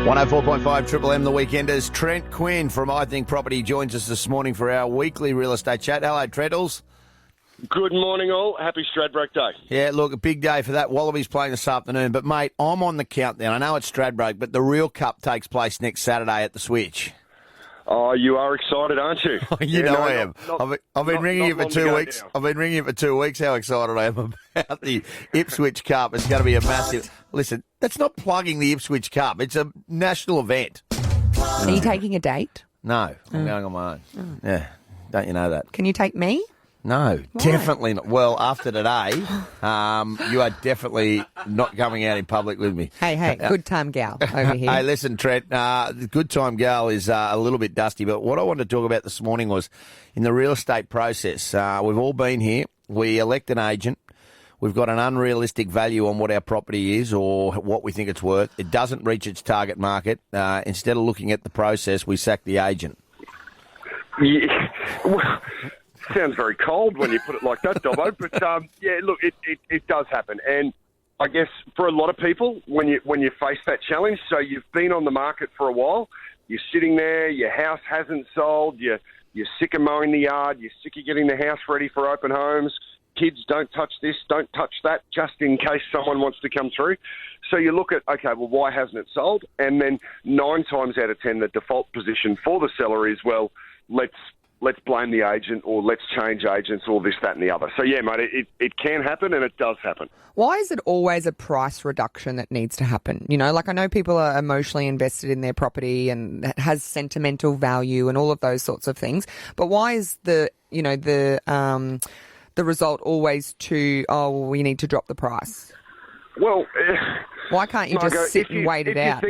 104.5 Triple M, the Weekenders. Trent, Quinn from iThink Property joins us this morning for our weekly real estate chat. Hello, Trentles. Good morning, all. Happy Stradbroke Day. Yeah, look, a big day for that. Wallabies playing this afternoon. But, mate, I'm on the countdown. I know it's Stradbroke, but the real cup takes place next Saturday at the Switch. Oh, you are excited, aren't you? I am. I've been ringing you for 2 weeks. I've been ringing you for 2 weeks how excited I am about the Ipswich Cup. It's going to be a massive... Listen, that's not plugging the Ipswich Cup. It's a national event. Are you taking a date? No, I'm going on my own. Yeah, don't you know that? Can you take me? No, definitely not. Well, after today, you are definitely not coming out in public with me. Hey, good time gal over here. Hey, listen, Trent, the good time gal is a little bit dusty, but what I wanted to talk about this morning was in the real estate process. We've all been here. We elect an agent. We've got an unrealistic value on what our property is or what we think it's worth. It doesn't reach its target market. Instead of looking at the process, we sack the agent. Yeah, well, sounds very cold when you put it like that, Dobbo. But yeah, look, it does happen, and I guess for a lot of people, when you face that challenge, so you've been on the market for a while, you're sitting there, your house hasn't sold, you're sick of mowing the yard, you're sick of getting the house ready for open homes. Kids, don't touch this, don't touch that, just in case someone wants to come through. So you look at, okay, well, why hasn't it sold? And then 9 times out of 10, the default position for the seller is, well, let's blame the agent or let's change agents or this, that and the other. So, yeah, mate, it can happen and it does happen. Why is it always a price reduction that needs to happen? You know, like I know people are emotionally invested in their property and it has sentimental value and all of those sorts of things. But why is the result always we need to drop the price? Well, why can't you just sit and wait it out,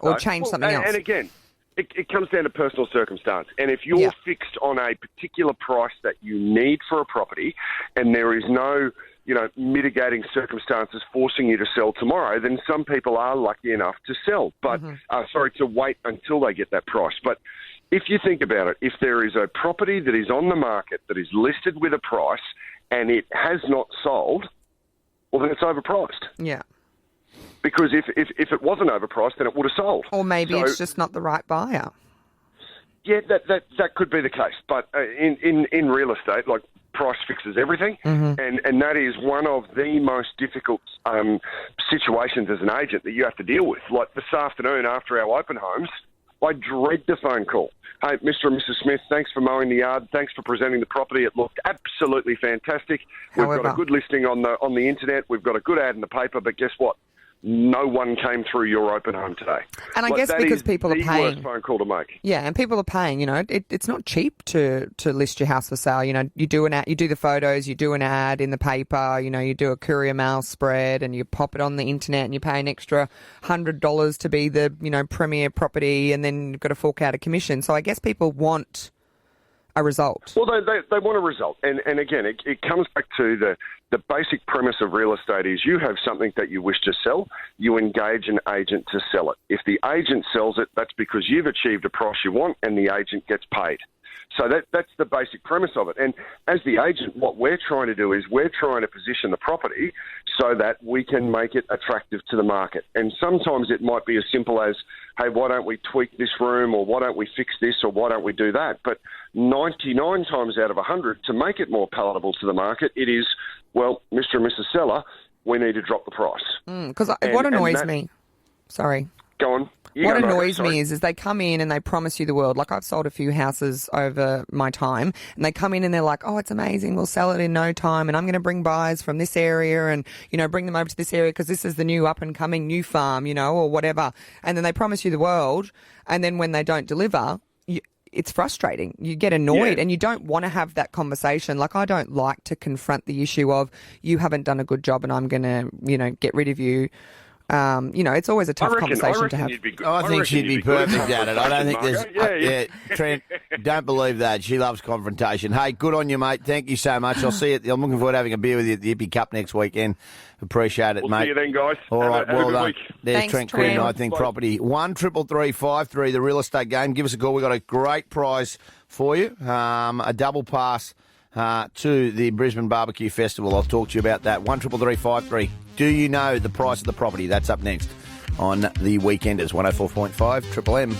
or change something else? And again, it comes down to personal circumstance. And if you're fixed on a particular price that you need for a property and there is no, mitigating circumstances forcing you to sell tomorrow, then some people are lucky enough to sell, but to wait until they get that price. But if you think about it, if there is a property that is on the market that is listed with a price and it has not sold, well, then it's overpriced. Yeah. Because if it wasn't overpriced, then it would have sold. Or maybe it's just not the right buyer. Yeah, that could be the case. But in real estate, like, price fixes everything, and that is one of the most difficult situations as an agent that you have to deal with. Like this afternoon after our open homes, I dread the phone call. Hey, Mr. and Mrs. Smith, thanks for mowing the yard. Thanks for presenting the property. It looked absolutely fantastic. However, we've got a good listing on the internet. We've got a good ad in the paper, but guess what? No one came through your open home today. And I guess because people are paying. That is the worst phone call to make. Yeah, and people are paying. It's not cheap to list your house for sale. You do an ad, you do the photos, you do an ad in the paper. You do a courier mail spread, and you pop it on the internet, and you pay an extra $100 to be the premier property, and then you've got to fork out a commission. So I guess people want a result. Well, they want a result. And again, it comes back to the basic premise of real estate is you have something that you wish to sell, you engage an agent to sell it. If the agent sells it, that's because you've achieved a price you want and the agent gets paid. So that's the basic premise of it. And as the agent, what we're trying to do is we're trying to position the property so that we can make it attractive to the market. And sometimes it might be as simple as, hey, why don't we tweak this room, or why don't we fix this, or why don't we do that? But 99 times out of 100, to make it more palatable to the market, it is, well, Mr. and Mrs. Seller, we need to drop the price. Because what annoys me... Sorry. Go on. What annoys me is they come in and they promise you the world. Like, I've sold a few houses over my time, and they come in and they're like, oh, it's amazing, we'll sell it in no time, and I'm going to bring buyers from this area and, bring them over to this area because this is the new up-and-coming new farm, or whatever. And then they promise you the world, and then when they don't deliver, it's frustrating. You get annoyed and you don't want to have that conversation. Like, I don't like to confront the issue of you haven't done a good job and I'm going to, get rid of you. It's always a tough conversation to have. I think she'd be perfect at it. I don't think there's... Trent, don't believe that. She loves confrontation. Hey, good on you, mate. Thank you so much. I'll see you. I'm looking forward to having a beer with you at the Ippy Cup next weekend. Appreciate it, mate. We'll see you then, guys. All right, well done. Week. There's Thanks, Trent Quinn, Trent. iThink Property. 133353, the real estate game. Give us a call. We've got a great prize for you. A double pass to the Brisbane Barbecue Festival. I'll talk to you about that. 133353. Do you know the price of the property? That's up next. on the Weekenders. 104.5 Triple M.